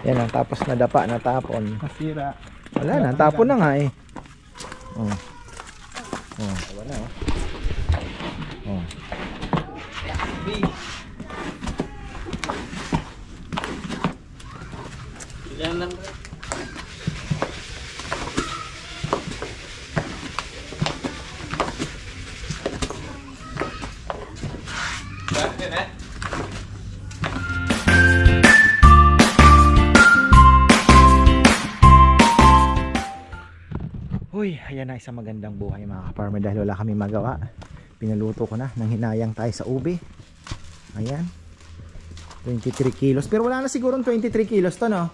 Yan ang tapos nadapa, natapon. Masira. Wala na, tapon na nga eh. Oh. Oh, wala oh. Oh. Yan lang. Uy, ayan na, isang magandang buhay mga ka-farmer dahil wala kami magawa. Pinaluto ko na, nang hinayang tayo sa ube. Ayan. 23 kilos. Pero wala na siguro 23 kilos to, no?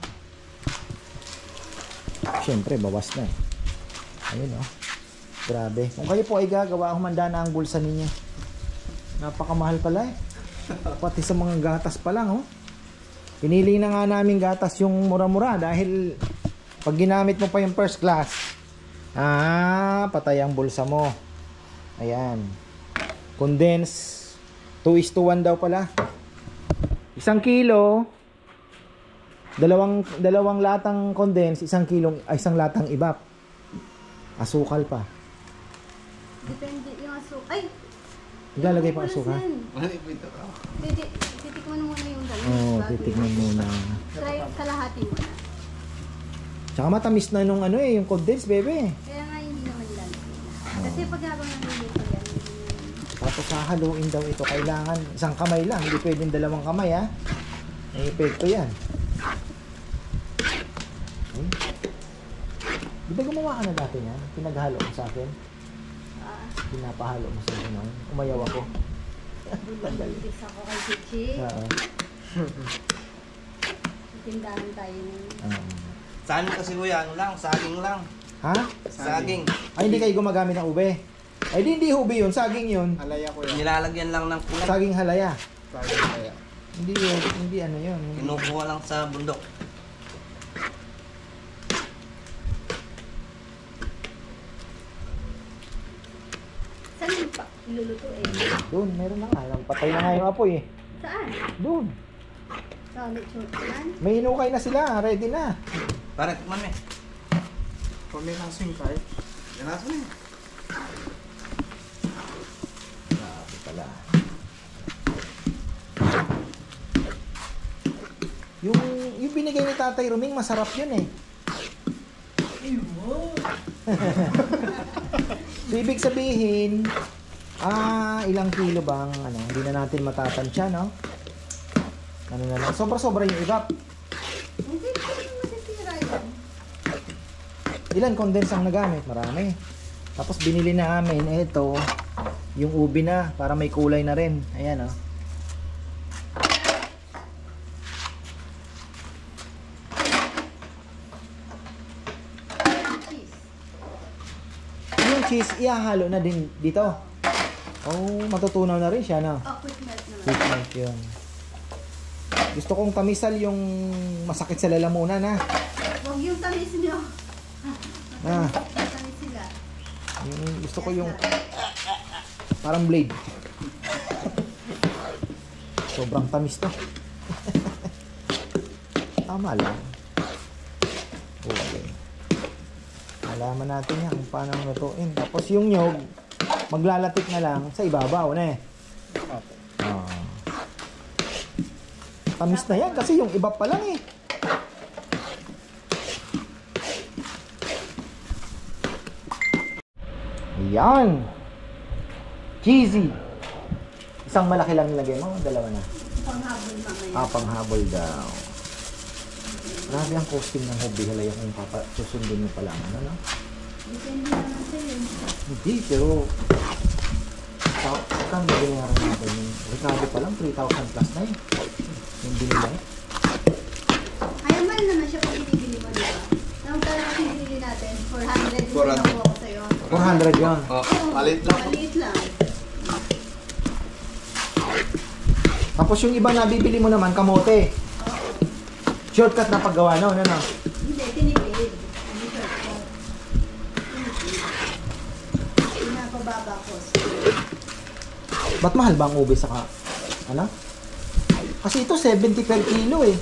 Siyempre, bawas na eh. Ayun, oh. Grabe. Kung kayo po ay gagawa, humanda na ang bulsa ninyo. Napakamahal pala eh. Pati sa mga gatas pa lang, oh. Pinili na nga namin gatas yung mura-mura dahil pag ginamit mo pa yung first class, patay ang bulsa mo. Ayan. Condense 2:1 daw pala. 1 kilo, dalawang latang condense, 1 latang ibap. Asukal pa. Depende yung asukal. Ay! Ilalagay pa asukal? Titikman muna yung dalawa. Oo, titikman muna. Try kalahati muna. Tsaka matamis na nung ano eh, yung condense, bebe. Kaya nga hindi naman lalagay. Kasi pag habang nalilito yan, Tapos hahaluin daw ito. Kailangan isang kamay lang. Hindi pwedeng dalawang kamay ha. May epekto yan. Okay. Di ba gumawa ka na dati yan? Pinaghalo mo sa akin? Pinapahalo mo sa akin. Umayaw ako. bulis ako kay Chichi. Oo. Tindahan tayo ng... Saan kasi kuya? Ano lang? Saging lang. Ha? Saging. Ay, hindi kayo gumagamit ng ube. Ay, hindi ube yun. Saging yun. Halaya ko yan. Nilalagyan lang ng kulay. Saging halaya. Saging halaya. Hindi yun. Hindi ano yun. Kinukuha lang sa bundok. Saan yung ilulutuin? Doon, meron na nga. Patay na nga yung apoy eh. Saan? Doon. Sa lechon? May inukay na sila. Ready na. Pare, tikman mo eh. Kung may kasing kahit. Yan natin eh. Grabe pala. Yung binigay ni Tatay Ruming, masarap yun eh. So, ibig sabihin, ilang kilo bang, hindi na natin matatansya, no? Ano na lang, sobra-sobra yung ibap. Hindi ko masisira yan. Ilan condense ang nagamit? Marami. Tapos binili na namin, ito, yung ubi na, para may kulay na rin. Ayan, oh. Yung cheese, ihahalo na din dito. Oh, matutunaw na rin siya, no? Oh, quick melt naman. Quick melt yun. Gusto kong tamisal yung masakit sa lalamunan, ha? Huwag yung tamis nyo. Tamis sila. Gusto ko yung parang blade. Sobrang tamis to. Tama lang. Okay. Alaman natin yan kung paano lutuin. Tapos yung nyog, maglalatik na lang sa ibabaw na eh. Tamis na yan kasi yung iba pa lang eh. Ayan. Cheesy. Isang malaki lang nilagay mo, dalawa na. Panghabol mamaya. Panghabol daw. Grabe ang costing ng hobby halaya kung susundin mo pala. Ano? Depende naman sa'yo. Hindi, pero saan ba binayaran natin yung Ricardo pa lang, 3,000 plus na yun. Yung binili. Ay, mahal naman siya kung binibili mo, di ba? Nung talagang binibili natin, 400 yung 400. nakuha ko sa'yo. 400 yun. Oh, palit lang. Maliit lang. Tapos yung iba na bibili mo naman, kamote. Shortcut na paggawa, no? Ano? Hindi, tinipid. Hindi shortcut. Tinipid. Pinapababa ko. Ba't mahal ba ang ube sa ano? Kasi ito 70 per kilo eh.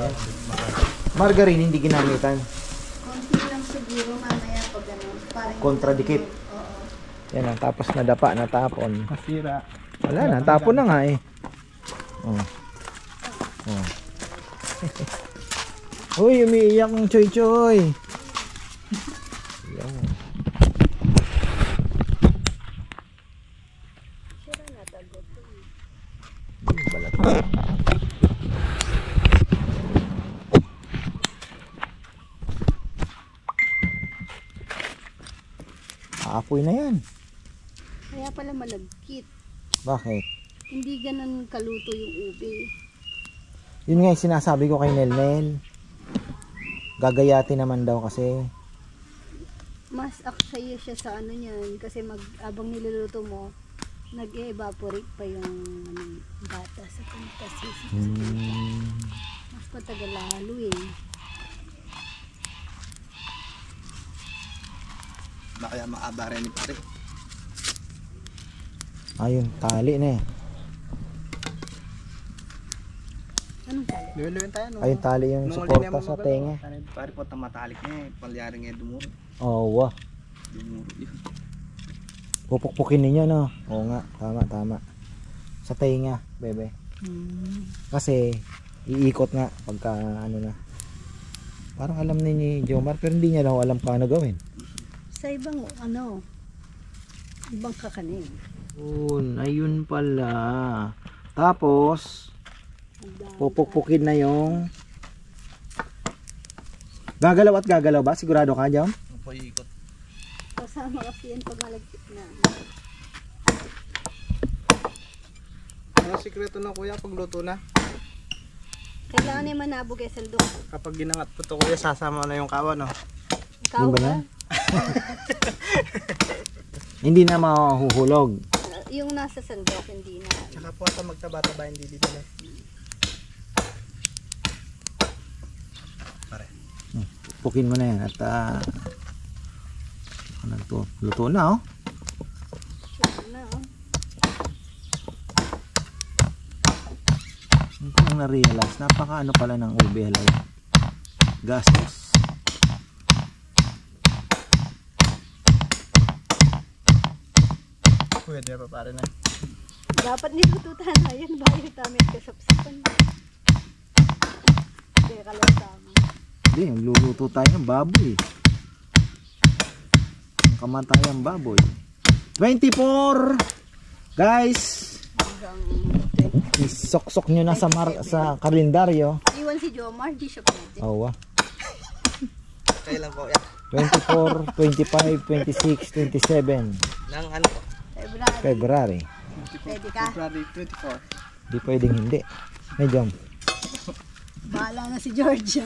yan. Margarine hindi ginamitan. Konti lang siguro mamaya pag ano. Parang Kontradikit. Oo. Yan ang tapos nadapa, natapon. Masira. Wala na, tapon na nga eh. Oh. Oh. Uy, umiiyak ng Choy Choy. Yan. Balat. Aapoy na yan. Kaya pala malagkit. Bakit? Hindi ganun kaluto yung ube. Yun nga yung sinasabi ko kay Nelnel. Gagayati naman daw kasi. Mas aksaya siya sa ano niyan kasi abang niluluto mo, nag-evaporate pa yung bata sa pagkasis. Mas matagal lalo eh. Na kaya maaba rin ni pare. Ayun, tali na eh. Anong tali? Liwin tayo no. Ayun, tali yung suporta sa tenga. Pare po tamatalik niya eh. Palyari nga dumuro. Oo, wah. Dumuro yun. Pupukpukin ninyo, no? Oo nga, tama. Sa tenga, bebe. Kasi, iikot nga pagka ano na. Parang alam ni Jomar, pero hindi niya daw alam paano gawin. Sa ibang ibang kakanin. Ayun pala. Tapos, pupukpukin na yung gagalaw at gagalaw ba? Sigurado ka, Jom? Ang paikot. Kasama kasi yan pag malagkit na. Ano sikreto na kuya pagluto na? Kailangan naman nabog eh saldo. Kapag ginangat po to kuya, sasama na yung kawa no. Ikaw Yun ba ba? yan? Hindi na mahuhulog. Yung nasa sandok, hindi na. Tsaka po ata magtaba-taba hindi dito na. Pare. Pukin mo na yan at ano to? Luto na, oh. Sure na, oh. Hindi ko na-realize. Napaka ano pala ng ube halay. Gastos. Pwede pa pare na. Dapat nilututan na yan. Bayo tami at kasapsapan. Hindi ka lang tama. Hindi, luluto tayo ng baboy. Ang kamatayang baboy. 24! Guys! Hanggang Isok-sok nyo na sa kalendaryo. iwan si Jomar, di siya pwede. Oh, Kailan po yan? 24, 25, 26, 27 Nang ano po? February. February. Pwede ka? February 24. Di pwedeng hindi. Medyo. Bahala na si George.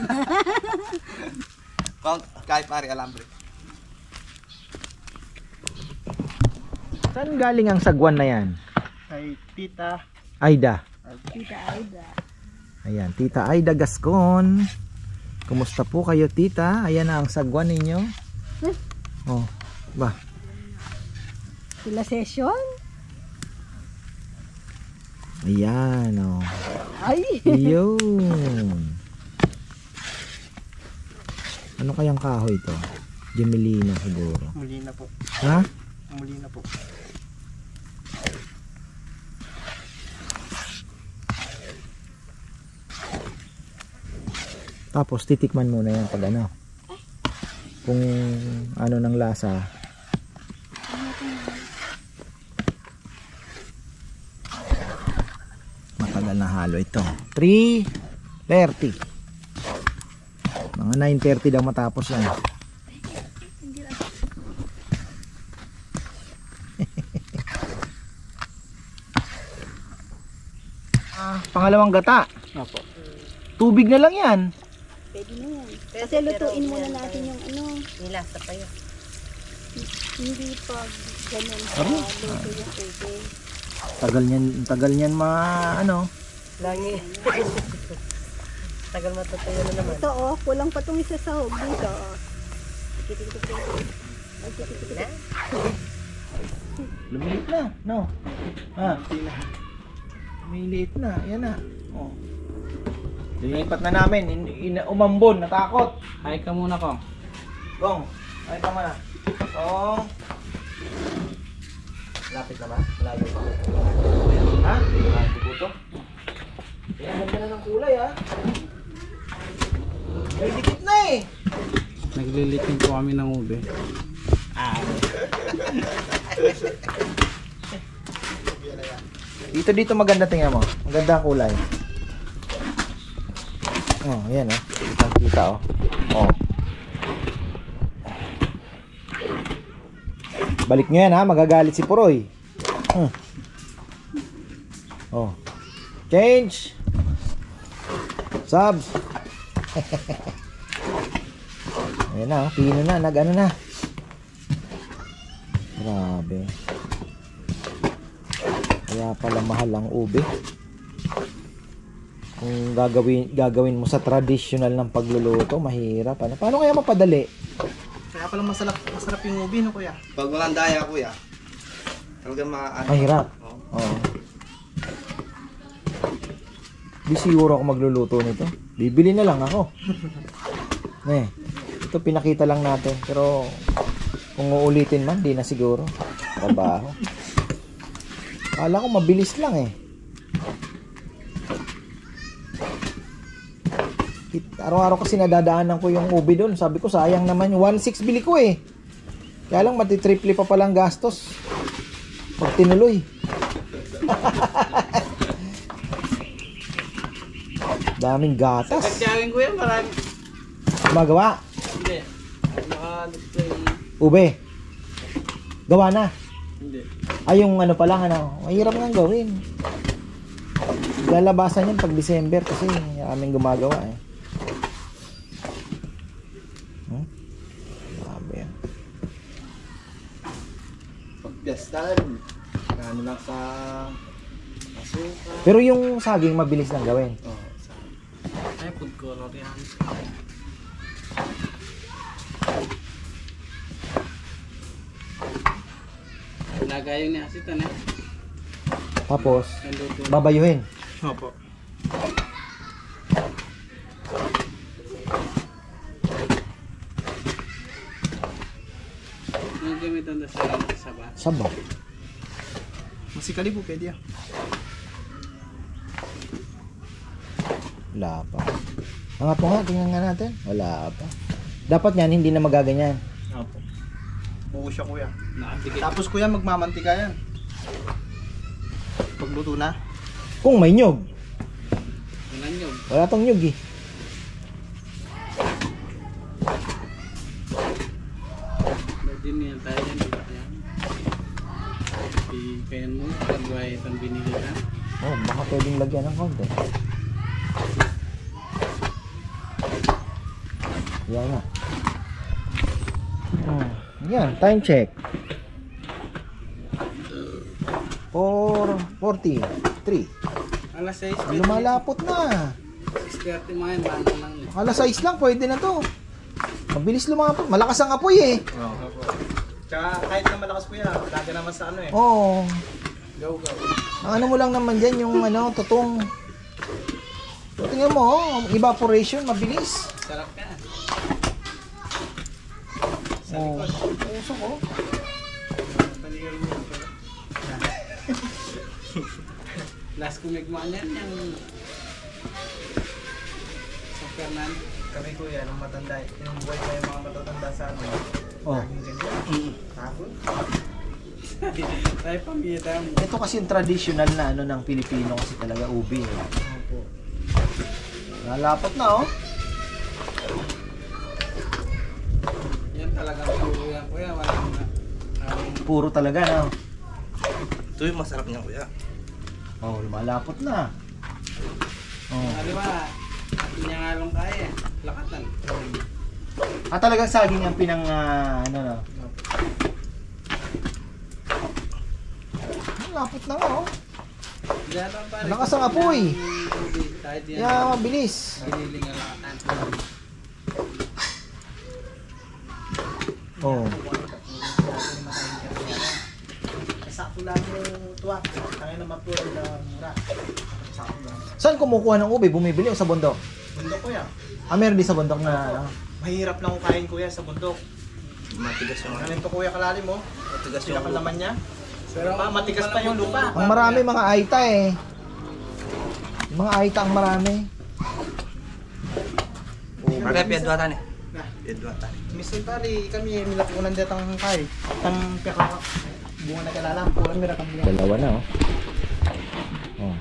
Count kahit pare alambre. Saan galing ang sagwan na yan? Kay Tita. Aida. Tita Aida. Ayan, Tita Aida Gascon. Kumusta po kayo, Tita? Ayan na ang sagwan ninyo. Oh, ba? Sila session? Ayan, oh. Ay! Yun. Ano kayang kahoy to? Gemelina siguro. Muli na po. Ha? Muli na po. Tapos titikman muna yan pag ano. Kung ano ng lasa. Matagal na halo ito. 3:30. Mga 9:30 daw matapos yan. Pangalawang gata. Opo. Tubig na lang yan. Pwede na yan. Kasi lutuin muna natin yung ano. Nilasa pa yun. Hindi pag ganun sa Ano? luto yung ube. Tagal niyan ano. Langi. Tagal matatayo na naman. Ito oh, kulang pa itong isa sa hog dito. Lumiliit na, no? Ha? Lumiliit na, yan na. Oh. Lilipat na namin. Umambon, natakot. Hi ka muna ko. Gong, ay tama na. Gong. Lapit na ba? Malayo pa. Ha? Malayo po to? Ang ganda na ng kulay ha. May dikit na eh. Naglilitin po kami ng ube. Dito maganda, tingnan mo. Maganda ang kulay. Oh, ayan oh. Kita oh. Oh. Balik nyo yan ha, magagalit si Puroy. Oh. Change. Subs. Ayan na, pino na, nag-ano na. Grabe. Kaya pala mahal ang ube. Kung gagawin mo sa traditional ng pagluluto, mahirap. Paano kaya mapadali? Kaya pala masarap yung ube no kuya. Pag walang daya kuya. Talagang Mahirap. Oo. Di siguro ako magluluto nito. Bibili na lang ako. Ito pinakita lang natin. Pero kung uulitin man, di na siguro. Trabaho. Kala ko mabilis lang eh. Araw-araw kasi nadadaanan ko yung ube doon. Sabi ko sayang naman yung 1.6 bili ko eh. Kaya lang matitriple pa palang gastos pag tinuloy. Daming gatas. Kagawin ko yan marami. Magawa. Hindi. Naka-display. Ube. Gawa na. Hindi. Ay yung ano pa lang ano. Mahirap nga gawin. Lalabasan yan pag December kasi aming gumagawa eh. Grabe yan. Pagpiastan. Ano lang sa asuka. Pero yung saging mabilis lang gawin. Oh, ay food color yan. Lagayin ni asitan eh. Tapos Naluto. babayuhin. Opo. Ang gamitan na sa saba. Sabaw. Masikali po pwede yan. Wala pa. Angat mo nga, tingnan nga natin. Wala pa. Dapat yan, hindi na magaganyan. Opo. Oo siya kuya. Nakadikit. Tapos kuya magmamantika yan. Pagluto na. Kung may nyog. Walang nyog. Wala tong nyog eh. Pwede niyan tayo yan. Yan. Ikayan mo. Pagway itong binili na. Oh, baka pwedeng lagyan ng konti. Yan na. Yan, time check. 4:43. Alas 6. Lumalapot na. 6:30 mga yan. Bano lang eh. Alas 6 lang, pwede na to. Mabilis lumapot. Malakas ang apoy eh. Opo. Tsaka kahit na malakas kuya, laga naman sa ano eh. Oo. Go. Ang ano mo lang naman dyan, yung ano, tutong. So, tingnan mo, evaporation, mabilis. Sarap ka. Oh, puso ko. Panigarin mo. Last kumigmaan yan. Yung sa Fernan. Kami kuya, nung matanda, yung buhay pa yung mga matatanda sa ano. Oh. Laging ganyan. Tapos? Tayo pambita mo. Ito kasi yung traditional na ano ng Pilipino kasi talaga ubi. Eh. Opo. Nalapot na oh. Yan talagang puro yan kuya. Walang Puro talaga no. Ito yung masarap niya kuya. Oh, lumalapot na. Oh. ano ba? Atin niya nga lang kaya. Lakatan. Ah, talagang saging ang pinang ano no. Lapot na nga oh. Malakas ang apoy. Kahit yan. Yeah, mabilis. Biniling ang lakatan. Oh. Sakto Kulang yung tuwa. Kaya na mapuro na mura. Saan kumukuha ng ube? Bumibili o sa bundok? Bundok kuya. Meron din sa bundok na ano? Mahirap lang kukain kuya sa bundok. Matigas yung Ganito kuya kalalim mo. Matigas Sila yung laman niya. Pero Matigas pa yung lupa. Ang marami mga aita eh. Yung mga aita ang marami. Marga piadwatan eh. Piadwatan. Mr. Tali, kami milapunan dito ang kay. Tang peka bunga na kalalam. Kurang mira kami. Dalawa na oh. Oh.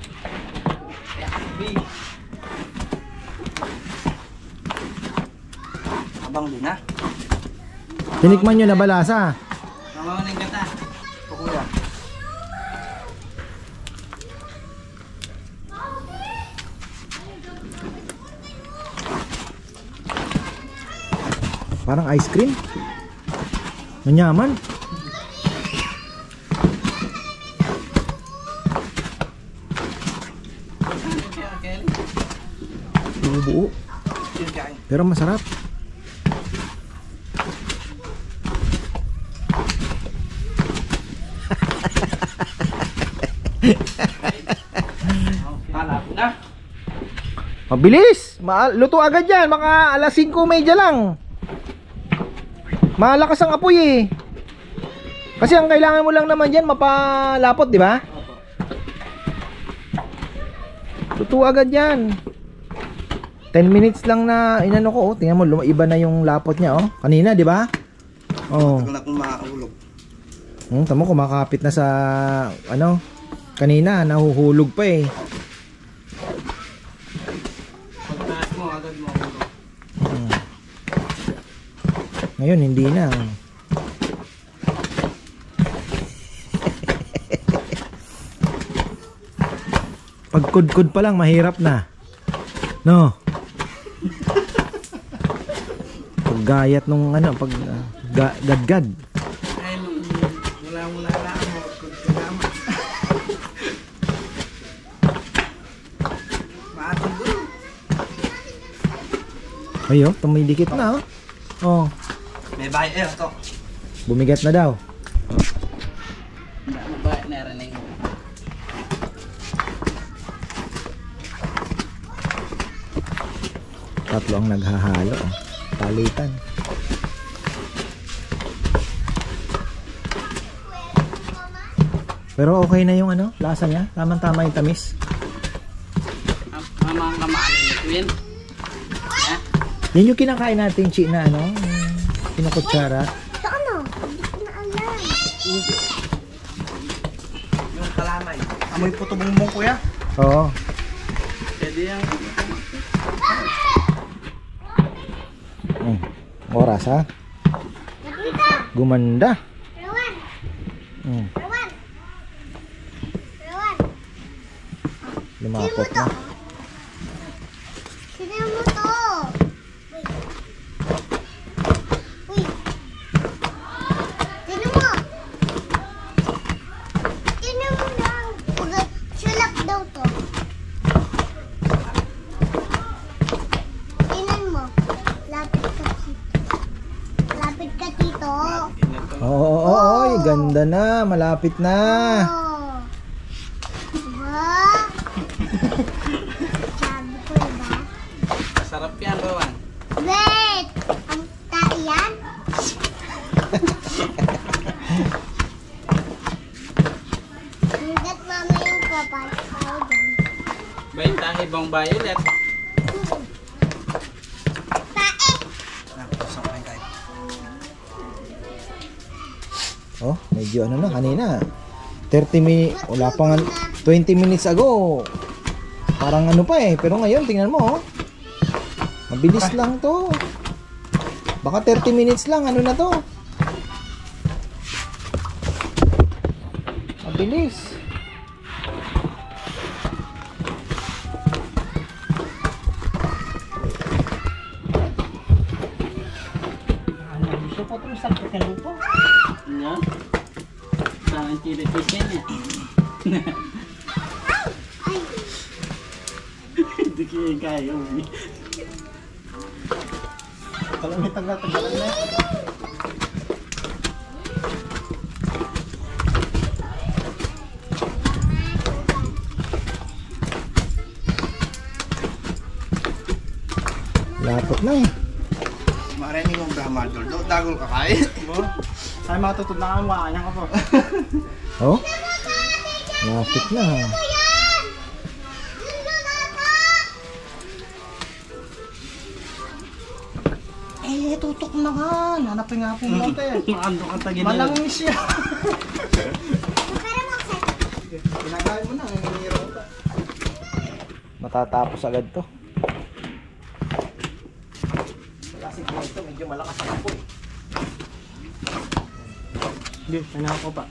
Abang din ha. Tinikman nyo na balasa. Mamawanin ka ta. Ito kuya. Parang ice cream. Manyaman. Buo-buo. Pero masarap. Hanap na. Mabilis. Luto agad yan. Mga alas 5:30 lang. Malakas ang apoy eh. Kasi ang kailangan mo lang naman dyan mapalapot, di ba? Luto agad yan. 10 minutes lang na inano ko. Oh. Tingnan mo, iba na yung lapot niya. Oh. Kanina, di ba? Oh. Tagal na kung makakahulog. Tamo, kumakapit na sa ano. Kanina, nahuhulog pa eh. Pagtaas mo, agad mo. Ngayon, hindi na. Pagkudkud pa lang, mahirap na. No? Paggayat nung ano, gadgad. Ay, wala mo na alam mo. Kagama. Maatong gulo. Ayo, tumidikit na oh. Oh, May bahay eh, ito. bumigat na daw. May bahay na rin eh. Tatlo ang naghahalo. Oh. Palitan. Pero okay na yung ano, lasa niya. Tamang-tama yung tamis. Mamang kamanin ito yun. Yan yung kinakain natin, Chi, na ano, kinukutsara. Sa ano? Hindi ko na alam. Yung kalamay. Amoy puto bumbong kuya. Oo. Pwede yung... Oras ha. Gumanda. Rowan! Mm. Rowan! Rowan! Lumapot na. Sino mo to? Uy! Sino mo? Sino mo lang? Sulap daw to. Tinan mo. Lapit ka dito. Lapit ka dito. Oo, ganda na. Malapit na. Oh. Diba? Sabi ko diba? Sarap yan, Rowan. Wait! Ang taiyan? Hanggat mama yung papasok ako dyan. Ba't ang ibang violet? Tae! Nakapasok kayo kayo. Oh, medyo ano na kanina. 30 minutes, wala pa nga 20 minutes ago. Parang ano pa eh, pero ngayon tingnan mo oh. Mabilis lang to. Baka 30 minutes lang, ano na to? Mabilis. Gusto ko itong sakit ng lupa. Ano? Saan ang tira-tira niya? Hindi kaya. Kalamit ang natagalan na. Lapot na eh. Marinig mong bramadol. Dagol ka kain. Ay, matutod na kang makanya ka po. Oh? Lapit na. Tutok na nga. Hanapin nga po natin. Maando ka tagin. Malangis siya. Pinagain mo na. Nanginiro ka. Matatapos agad to. Wala si ito. Medyo malakas ang apoy. Hindi, kailangan ko pa.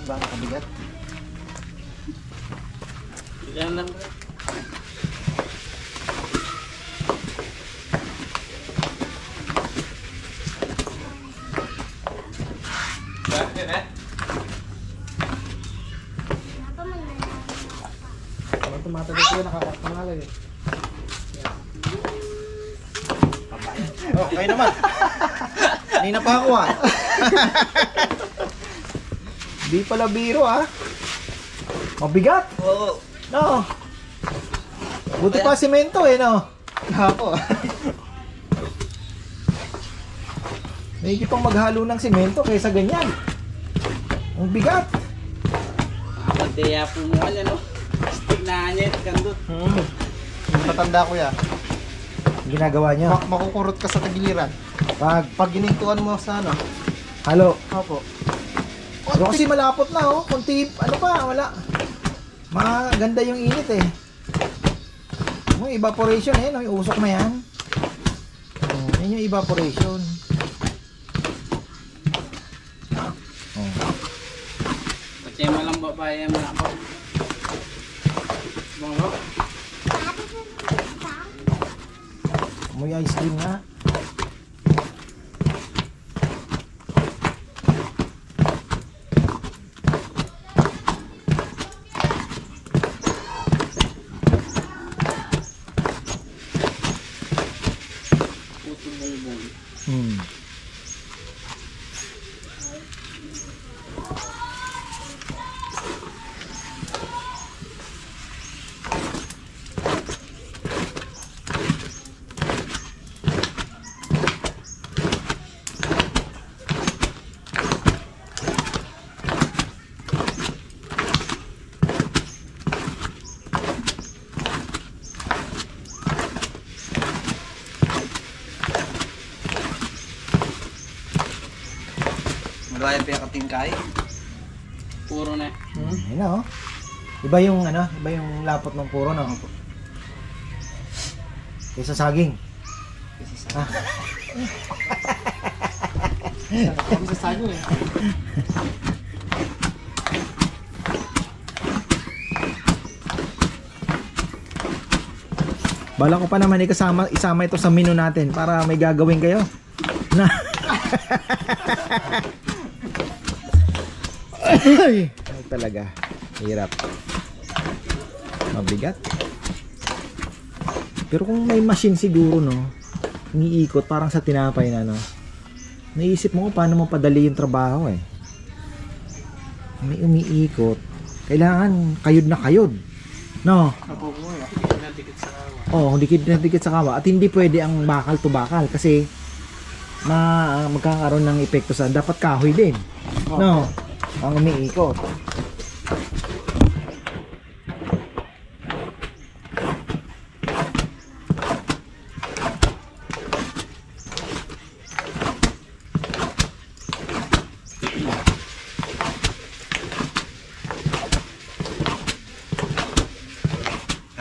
Baka kabigat. Yan lang. Ang tumatagay ko nakakapangalag eh. Oh, kayo naman. Kanina pa ako ah. Di pala biro ah. Mabigat. Oo. No. Buti pa simento eh no. Ako. May pang maghalo ng simento kaysa ganyan. Ang bigat. Pagdaya po mo ano, no? Stick na niya, kandot. Tatanda ko ya. Ginagawa niya. Makukurot ka sa tagiliran. Pag ginintuan mo sa ano. halo. Opo. Pero kasi malapot na oh. Kunti, ano pa, wala. Maganda yung init eh. Yung evaporation eh, no? Yung usok na yan. Oh, yan yung evaporation. Oh. Kasi malang babae mo na po. Mga May ice cream nga. puto bongbong. Malaya pa yung katingkay. Puro na. Ayun na oh. Iba yung ano, iba yung lapot ng puro no. Kaysa saging. Ah. Kami sa saging eh. Bala ko pa naman isama ito sa menu natin para may gagawin kayo. Na. Ay, talaga. Hirap. Mabigat. Pero kung may machine siguro no, umiikot parang sa tinapay na no. Naisip mo kung paano mo padali yung trabaho eh. May umiikot. Kailangan kayod na kayod. No? Ako po ya. Nadikit sa kawa. Oh, dikit na dikit sa kawa. At hindi pwede ang bakal to bakal kasi magkakaroon ng epekto sa dapat kahoy din. No? Ang umiikot.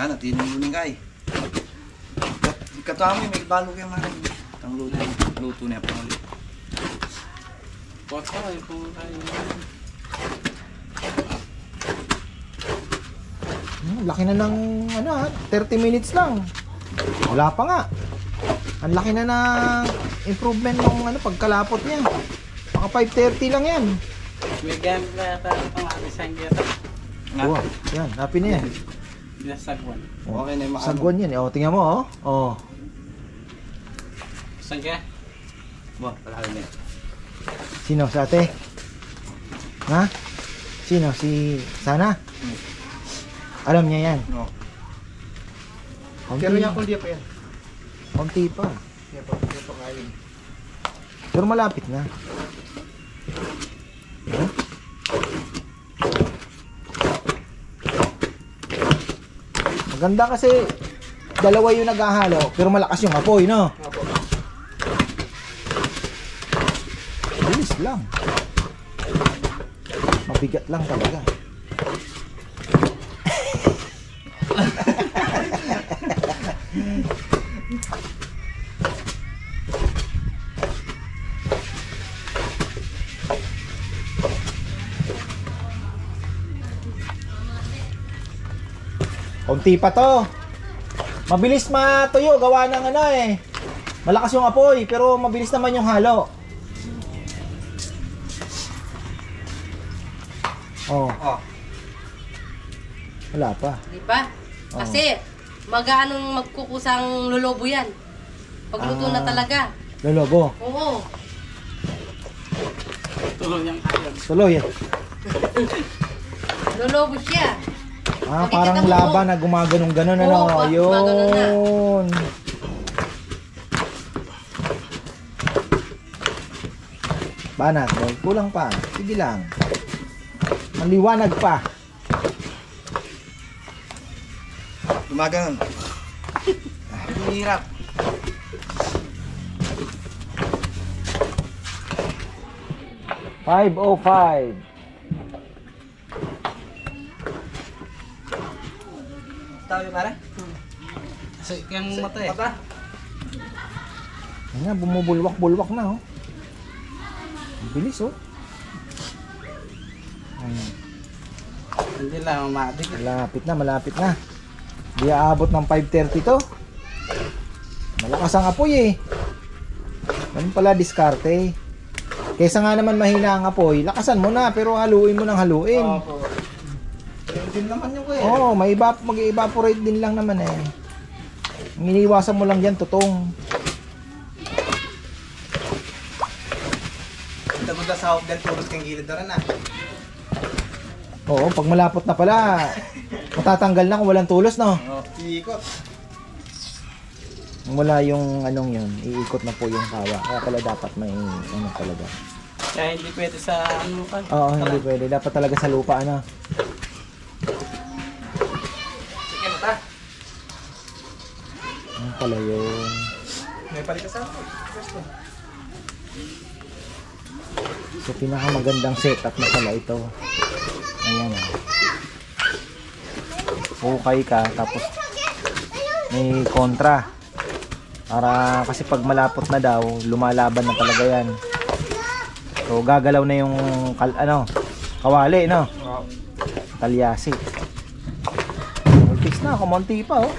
Yan, atinin mo ning kay. Katuami may balog yung mga ang luto niya pa ulit. Kota ay po tayo. Laki na ng ano, 30 minutes lang. Wala pa nga. Ang laki na ng improvement ng ano pagkalapot niya. Mga 5:30 lang 'yan. May gamit na yata ang ating sanggata. Wow, yan, happy na yan. Binasagwan. Okay na yung maano. Sagwan yan. Oh, tingnan mo oh. Oh. Sangga? Ba, palalo na. Sino sa ate? Ha? Sino? Si Sana? Alam niya yan. No. Konti, Pero yan kung di pa yan. konti pa. Yan pa kain. Pero malapit na. Huh? Maganda kasi dalawa yung naghahalo pero malakas yung apoy, no? Opo. Bilis lang. Mabigat lang talaga. Konti pa to. Mabilis matuyo, gawa ng ano eh. Malakas yung apoy, pero mabilis naman yung halo. Oh, Oh. wala pa. Di ba? Kasi mag-aanong magkukusang lolobo yan. Pagluto na talaga. Lolobo. Oo. Tulong niyang hayag. Tuloy eh. Lolobo siya. Ah, Nakikita parang mo, laban na gumaganong-ganon, ano? Oo, gumaganon na. Ayun. Banat, boy. Kulang pa. Sige lang. Maliwanag pa. Gumaganon. Hirap. $5.05. Tayo pare? Kasi yung mata eh. Mata? Ayan na, bumubulwak-bulwak na, oh. Ang bilis, oh. Ayan. Hindi lang matik. Malapit na, malapit na. Di aabot ng 5:30 to. Malakas ang apoy, eh. Ganun pala, diskarte. Kaysa nga naman mahina ang apoy, lakasan mo na, pero haluin mo ng haluin. Opo. Yun din naman yung kuya. Oo, mag-evaporate din lang naman eh. Ang iniiwasan mo lang dyan, tutong. Tagod na sa hawak dahil tulos kang gilid na rin ah. Oo, pag malapot na pala, matatanggal na kung walang tulos, no? Oh, iikot. Kung wala yung anong yun, iikot na po yung kawa. Kaya pala dapat may ano talaga. Kaya hindi pwede sa ano pa. Oo, hindi pwede. Dapat talaga sa lupa, ano? Sige mata. Ano pala yun? May palikas ako. Gusto. So, pinakamagandang setup na pala ito. Ayan, ah. Hukay ka, tapos may kontra. Para kasi pag malapot na daw, lumalaban na talaga yan. So, gagalaw na yung kawali, no? Oh. Talyasi. Multis na, kumonti pa, oh.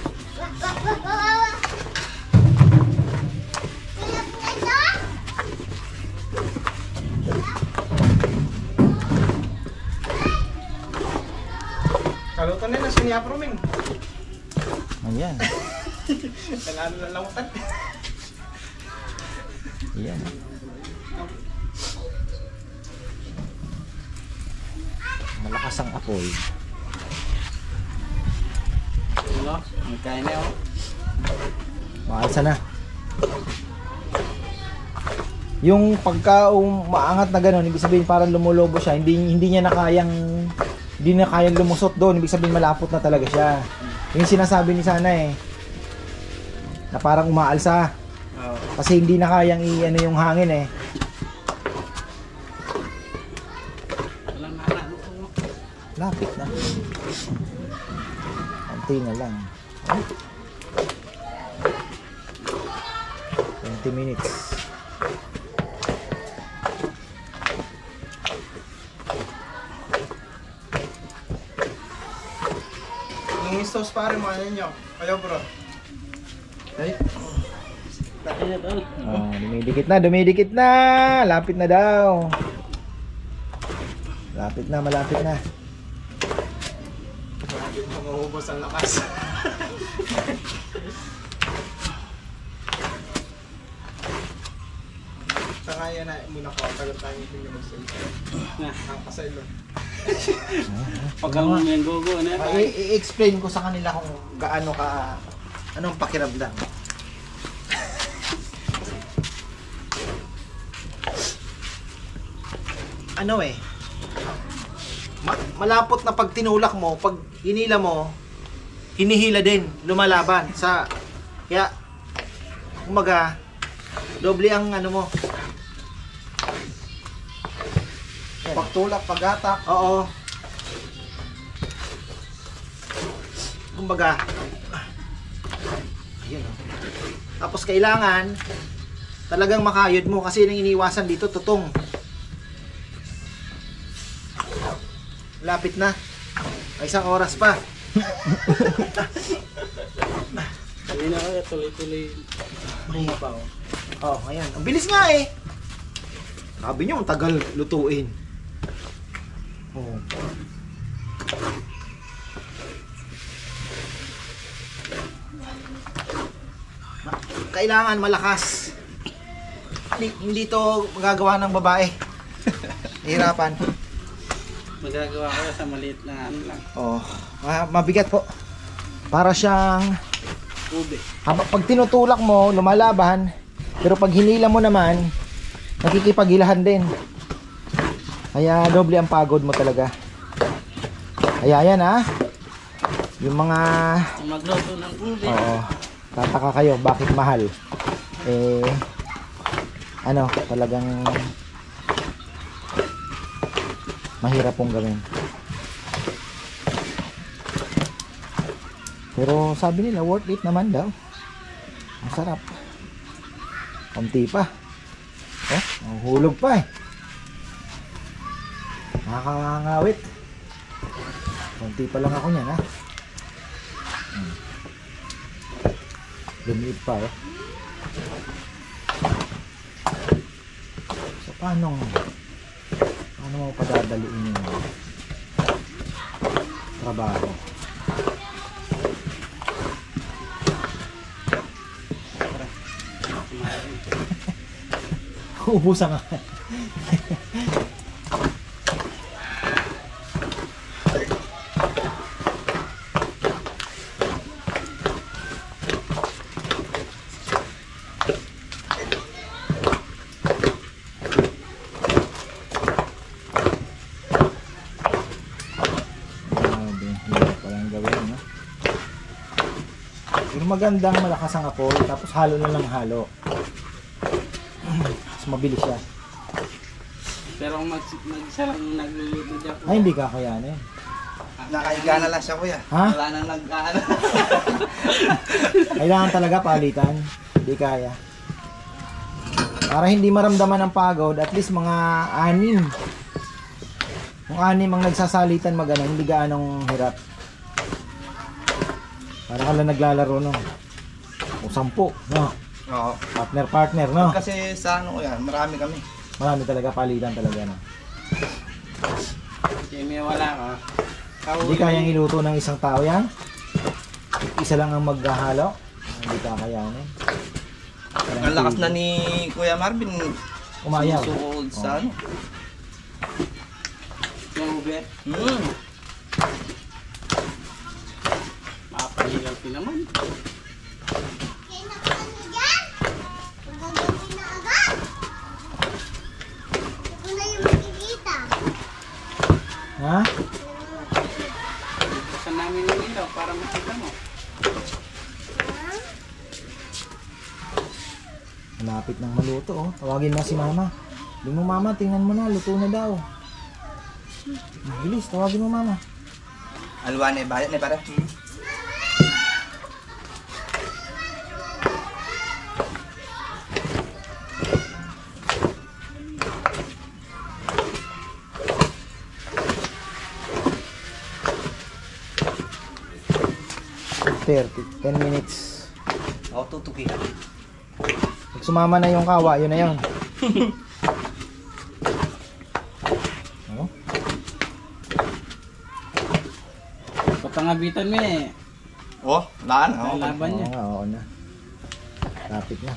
Kalutan na yun, siniaproming. Ayan. Nalalo na langutan. Ayan. Malakas ang apoy. Ano? Magkain na oh. Maalsa na. Yung pagka maangat na gano'n, ibig sabihin parang lumulobo siya, hindi niya na kayang lumusot doon, ibig sabihin malapot na talaga siya. Yung sinasabi ni Sana eh, na parang umaalsa. Oh. Kasi hindi na kayang yung hangin eh. Walang anak mo. Lapit na. Konti na lang. Oh. 20 minutes. Yung sauce pare mo, ano nyo? Kayo bro. Ay. Dahil tol. Oh, dumidikit na. Lapit na daw. Malapit na. Maubos ang lakas. kaya na muna ko. Tagal tayo hindi mag-save. Nakakasay lang. Pag ang may gogo, ano yan? I-explain ko sa kanila kung gaano ka, anong pakiramdam. Ano eh, malapot na pag tinulak mo, pag hinila mo, hinihila din, lumalaban sa, kaya, kumaga, doble ang ano mo. Pagtulak, pag-atak. Oo. Kumbaga, ayun oh. Tapos kailangan talagang makayod mo kasi nang iniwasan dito tutong. Lapit na. May isang oras pa. Hindi na kaya tuloy-tuloy. Mahina pa oh. Oh, ayan. Ang bilis nga eh. Sabi niyo, ang tagal lutuin. Oh. Kailangan malakas. Hindi to magagawa ng babae. Hirapan. Magagawa ko sa maliit na ano lang. Oh, mabigat po. Para siyang Ube. pag tinutulak mo, lumalaban. Pero pag hinila mo naman, nakikipaghilahan din. Kaya doble ang pagod mo talaga. Kaya yan ha. Yung mga Magluto ng ube. oo, tataka kayo bakit mahal. Eh ano, talagang mahirap pong gawin. Pero sabi nila worth it naman daw. Masarap. Kunti pa. Oh, hulog pa eh. Nakakangawit. Kunti pa lang ako niyan ha. Lumiit pa eh. So paano mo padadaliin yung trabaho? Ubusan ka. Magandang malakas ang apoy tapos halo na lang halo. Mas mabilis siya. Pero kung mag-isa lang nagluluto dyan po. Ay hindi kakayanin. Nakaiga na lang siya kuya. Ha? Wala nang nag-ano. Kailangan talaga palitan. Hindi kaya. Para hindi maramdaman ang pagod, at least mga 6. Kung 6 ang nagsasalitan magana, hindi gaanong hirap. Para ka lang naglalaro no. O 10, no? Oo. Partner, no? Kasi sa ano kuya, marami kami. Marami talaga palitan talaga, no? Kaya may wala ka. Hindi kayang iluto ng isang tao yan. Isa lang ang maghahalo. Hindi kakayanin. Ang lakas na ni Kuya Marvin. Umayaw. Susuod sa ano. Yung ube. Mapahilaw din naman. Ha? Buksan namin yung ilaw para makita mo. Malapit ng maluto, oh. Tawagin na si mama. Hindi mo mama, tingnan mo na, luto na daw. Bilis, tawagin mo mama. Alwan eh, bayat na para. $10 minutes. Ako tutuki. Pag sumama na yung kawa, yun na yun. Oh. Patangabitan mo eh. Oh, laan. Laban niya. Oo nga, oo na. Lapit na.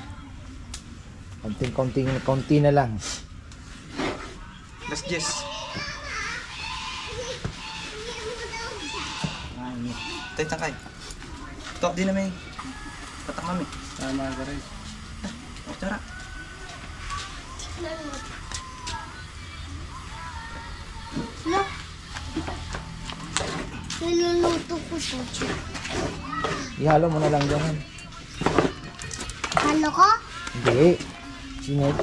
Konti na lang. Let's just. Tay tangkay. Tok din namin. Patak mami. Tama ka rin. Oh, tara. Niluluto ko siya. Ihalo mo na lang dyan. Halo ko? Hindi.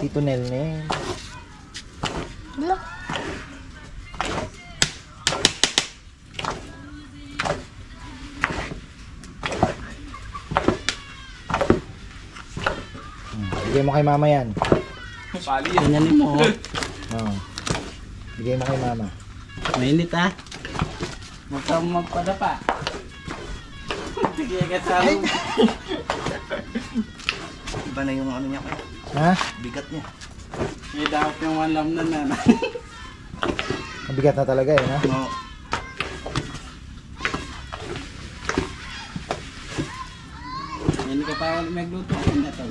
Tito Nelnel. Blo. Bigay mo kay mama yan. Pali yan mo. Oo. Bigay mo kay mama. Mainit ah. Huwag kang magpadapa. Sige ka sa Iba na yung ano niya kuya. Ha? Bigat niya. May dapat yung walam na na. Mabigat na talaga eh, ha? Oo. Hindi ka pa ulit magluto. Ano na to?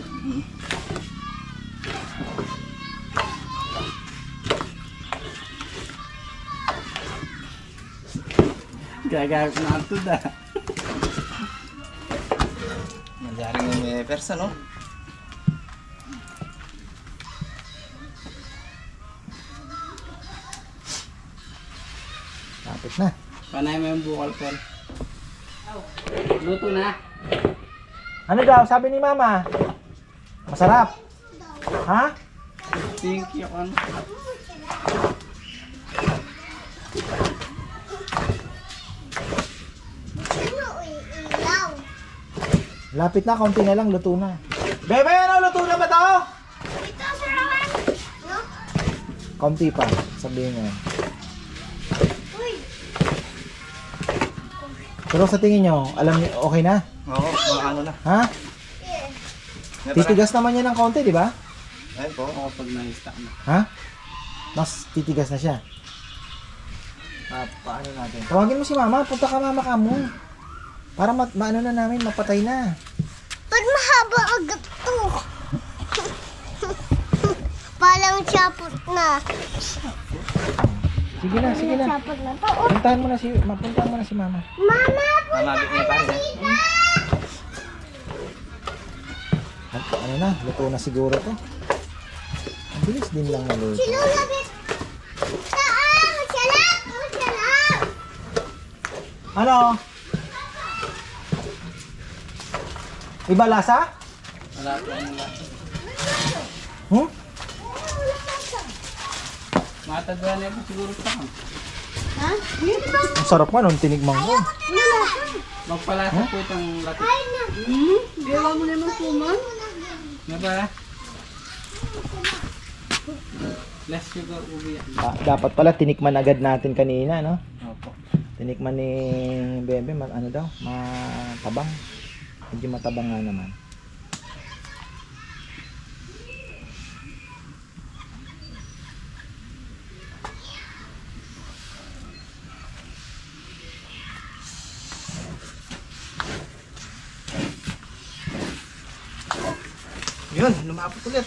Gagawin ko na ito da. Nagyari ng may persa, no? Tapos na. Panay mo yung bukal ko. Luto na. Ano daw? Sabi ni mama? Masarap. Ha? Thank you. Ano? Lapit na, konti na lang, luto na. Bebe, ano? Luto na ba to? Konti pa, sabihin mo. Pero sa tingin nyo, alam niyo, okay na? Oo, mga ano na. Ha? Titigas naman yan ng konti, di ba? Ayun po. Oo, pag na-stack na. Ha? Mas titigas na siya. Paano natin? Tawagin mo si mama, punta ka mama ka mo. Para maano na namin, mapatay na. Ba't mahaba agad to? Palang chapot na. Sige na, sige na. Chapot na to. Puntahan mo na si mama. Mama, Mamagit niya pare. Ano na, luto na siguro to. Ang bilis din lang maluto. silulabit. Saan? Magsalang! Magsalang! Ano? Iba lasa? Wala ko ang lahat. Matagwa niya po siguro sa akin. Ha? Yun ba? Ang sarap nga nung tinigmang ko. Magpalasa po itong lahat. Gawa mo naman po, man. Nga ba? Less sugar ubi yan. Dapat pala tinikman agad natin kanina, no? Opo. Tinikman ni Bebe, ano daw? Matabang. Medyo matabang nga naman. Yun, lumapot ulit.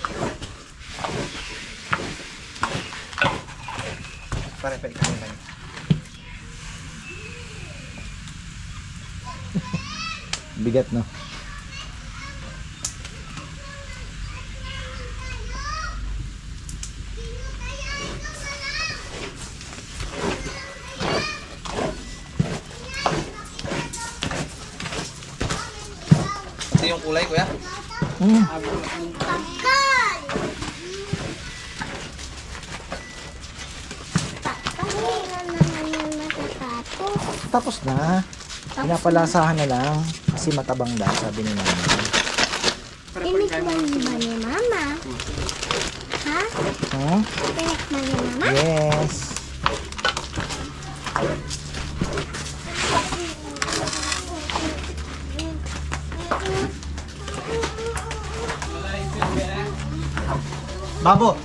Pare, pa ikaw tayo. Bigat, no? Ito yung kulay, kuya. Tapos na. Pinapalasahan na lang. Kasi matabang daw, sabi ni mama. Tinikman ba ni mama? Ha? Hmm? Tinikman ni mama? Yes. Babo.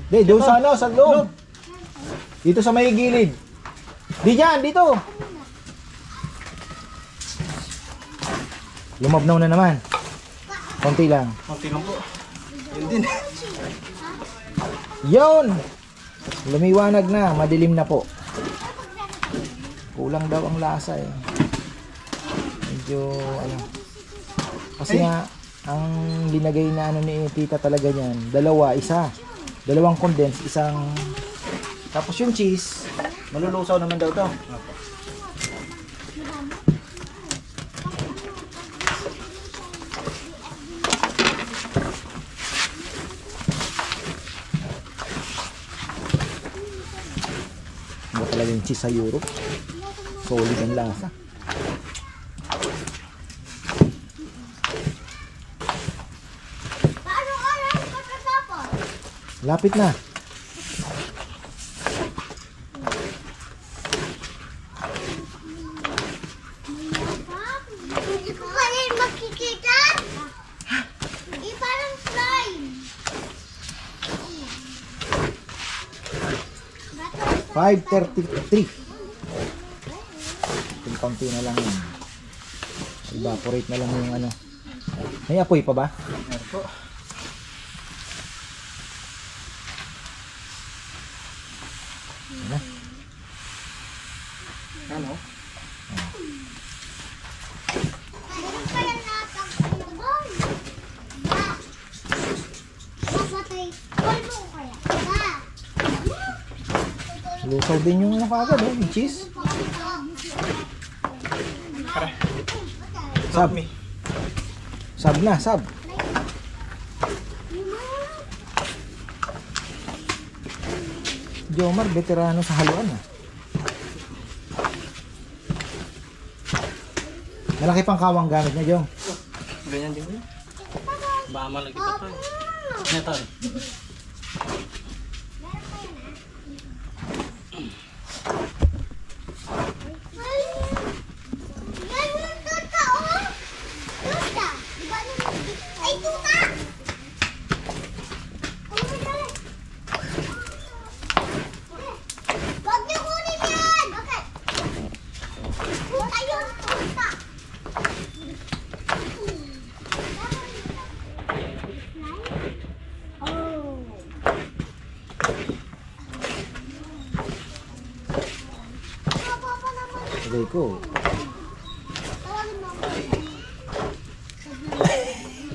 Di, doon sa ano, sa loob. Dito sa may gilid. Di dyan, dito. Lumabnaw na naman. Konti lang. Konti lang po. Yun din. Yon! Lumiwanag na, madilim na po. Kulang daw ang lasa eh. Medyo ano. Kasi nga ang linagay na ano ni tita talaga niyan, dalawang condensed, isang tapos yung cheese, malulusaw naman daw to. Ano talaga yung cheese sa Europe? Solid ang lasa. Lapit na. Hindi ko pa rin makikita. Parang slime. 5:33. Kunti na lang yan. Evaporate na lang yung ano. May apoy pa ba? Meron po. Ano? Meron pa lang natang kulbong. Papatay. Kulbong kaya. Lusaw din yung ano kagad eh, yung cheese. Sab. Sab na, sab. Jomar, veterano sa haluan ah. Malaki pang kawang gamit niya, Jom. Ganyan din ko. Baka malagay pa to. Ito. Ay, tuta! Wag niyo kunin yan! Okay. Tuta yun, tuta! Oh. Papa naman. Sagay ko. Tawagin mo ako.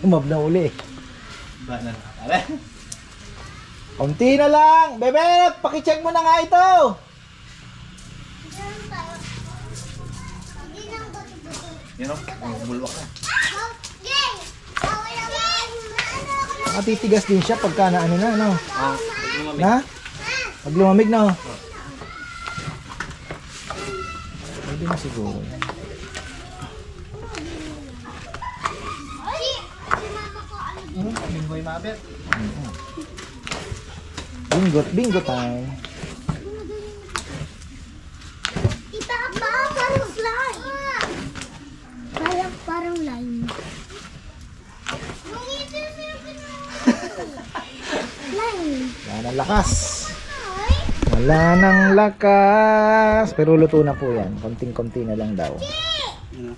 Umab na uli. Ba na nakakala? Kaunti na lang. Bebe, pakicheck mo na nga ito. Meron tayo. Hindi nang buti-buti. Yun o, ang bulwak na. Yay! Bawal ang ano ako na. Matitigas din siya pagka na ano na, no? Ah, lumamig. Na? Pag lumamig na, oh. Pwede na siguro. Si mama ko ano. Minggoy mabet. Bingo time. Tita pa, parang slime. Parang lime. Yung ito slime. Wala nang lakas. Ay, Wala nang lakas. Pero luto na po yan. Konting-konti na lang daw. Yan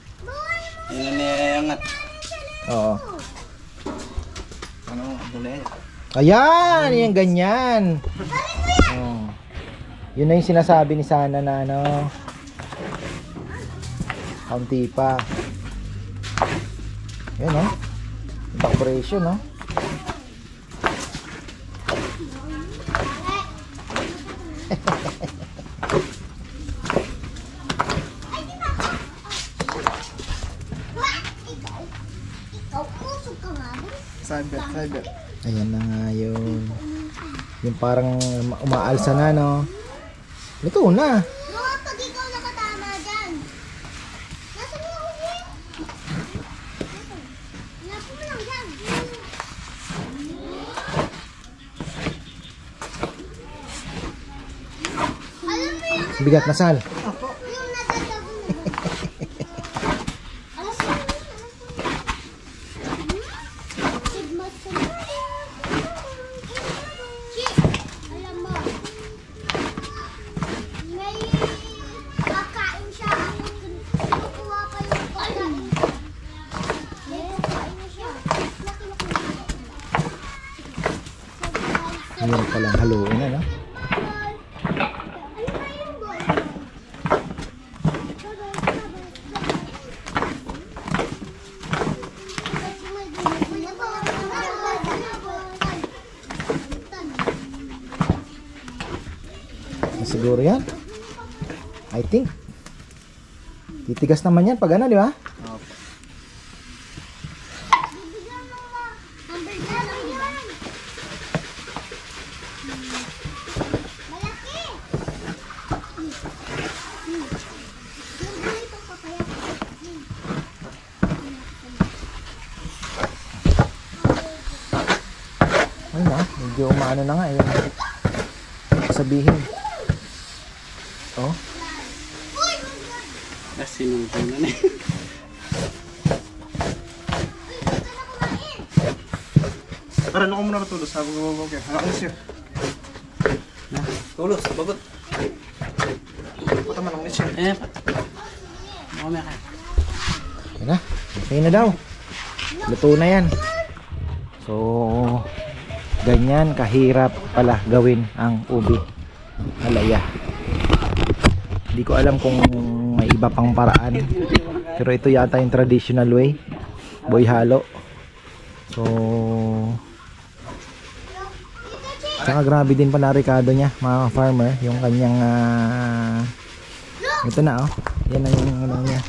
ang niyangat. Oo. Ano, dulay. Ayan! Yan, ganyan. Oh. Yun na yung sinasabi ni Sana na ano. Kaunti pa. Yan, oh. Evaporation, oh. ikaw, usog ka nga ba? Cyber. Ayan na nga yun. Yung parang umaalsa na, no? Luto na. Baka pag ikaw nakatama dyan. Nasa mo ako eh. Hanapin mo lang dyan. Alam mo yung Bigat na sal. yung nadadago na ba? Alam mo yun? Sigma sa alam mo. May kakain siya. Kukuha pa yung pagkain. May kakain na siya. Laki-laki na. Hirap palang haluin, ano? Siguro yan. I think. Titigas naman yan pag ano, di ba? Ay na, medyo umaano na nga yun. Sabihin. Oh. Sinungkay na na. Tara, ako muna natulog. Sabi ko, okay. Hanakin siya. Tulos, babot. Pataman lang siya. Mamaya ka. Yan na. Okay na daw. Luto na yan. So, ganyan kahirap pala gawin ang ubi halaya. Hindi ko alam kung may iba pang paraan. Pero ito yata yung traditional way. Boy halo. So, saka grabe din pala rekado niya, mga farmer. Yung kanyang ito na oh. Yan na yung ano niya.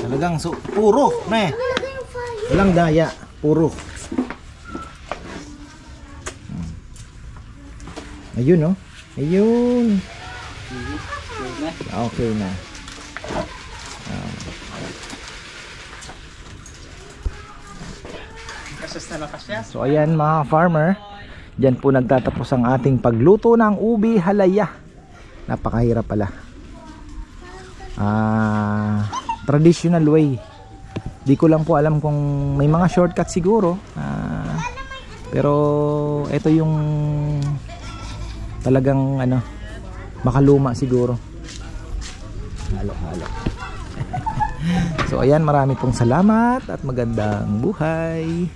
Talagang puro, ne. Walang daya, puro. Ayun oh. Ayun. Okay na. So ayan mga farmer, diyan po nagtatapos ang ating pagluto ng ubi halaya. Napakahirap pala. Traditional way. Di ko lang po alam kung may mga shortcut siguro. Pero ito yung talagang ano, makaluma siguro. Halo-halo. So ayan, marami pong salamat at magandang buhay.